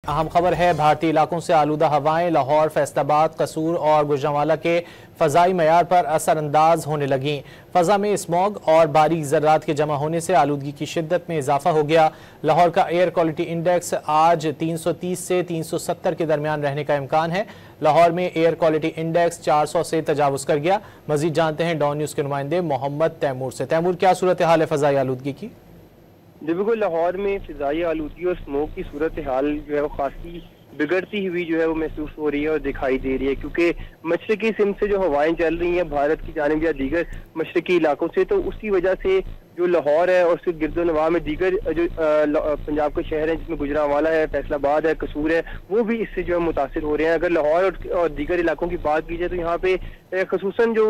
अहम खबर है, भारतीय इलाकों से आलूदा हवाएं लाहौर, फैसलाबाद, कसूर और गुजरांवाला के फ़ज़ाई मयार पर असरअंदाज होने लगीं। फ़ज़ा में स्मॉग और बारीक ज़र्रात के जमा होने से आलूदगी की शिद्दत में इजाफा हो गया। लाहौर का एयर क्वालिटी इंडेक्स आज 330 से 370 के दरमियान रहने का इम्कान है। लाहौर में एयर क्वालिटी इंडेक्स 400 से तजावुज़ कर गया। मज़ीद जानते हैं डॉन न्यूज़ के नुमाइंदे मोहम्मद तैमूर से। तैमूर, क्या सूरत हाल है फ़ज़ाई आलूदगी की? जी बिल्कुल, लाहौर में फ़िज़ाई आलूदगी और स्मोक की सूरत हाल जो है वो खासी बिगड़ती हुई जो है वो महसूस हो रही है और दिखाई दे रही है, क्योंकि मशरकी सिंध से जो हवाएं चल रही हैं भारत की जानिब या दीगर मशरकी इलाकों से, तो उसकी वजह से जो लाहौर है और उसके गिरदोनवा में दीगर जो पंजाब के शहर हैं जिसमें गुजरांवाला है, फैसलाबाद है, कसूर है, वो भी इससे जो है मुतासिर हो रहे हैं। अगर लाहौर और दीगर इलाकों की बात की जाए तो यहाँ पे खसूसन जो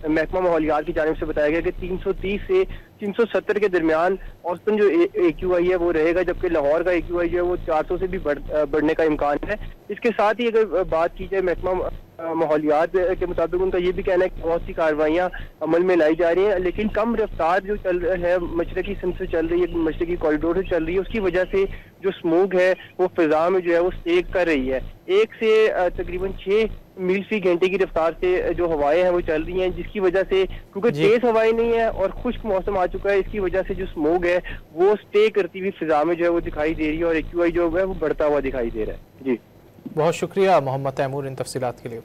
महकमा माहौलियात की जानिब से बताया गया कि 330 से 370 के दरमियान औसतन जो AQI है वो रहेगा, जबकि लाहौर का AQI जो है वो 400 से भी बढ़ने का इम्कान है। इसके साथ ही अगर बात की जाए महकमा माहौलियात के मुताबिक उनका ये भी कहना है कि बहुत सी कार्रवाइयाँ अमल में लाई जा रही हैं, लेकिन कम रफ्तार जो चल है मशरकी सिंध से चल रही है, मशरकी कॉरिडोर से चल रही है, उसकी वजह से जो स्मोक है वो फिजा में जो है वो स्टेक कर रही है। 1 से तकरीबन 6 मील फी घंटे की रफ्तार से जो हवाएं हैं वो चल रही हैं, जिसकी वजह से क्योंकि तेज हवाएं नहीं है और खुश्क मौसम आ चुका है, इसकी वजह से जो स्मोक है वो स्टे करती हुई फिजा में जो है वो दिखाई दे रही है और AQI जो है वो बढ़ता हुआ दिखाई दे रहा है। जी, बहुत शुक्रिया मोहम्मद तैमूर इन तफसीलात के लिए।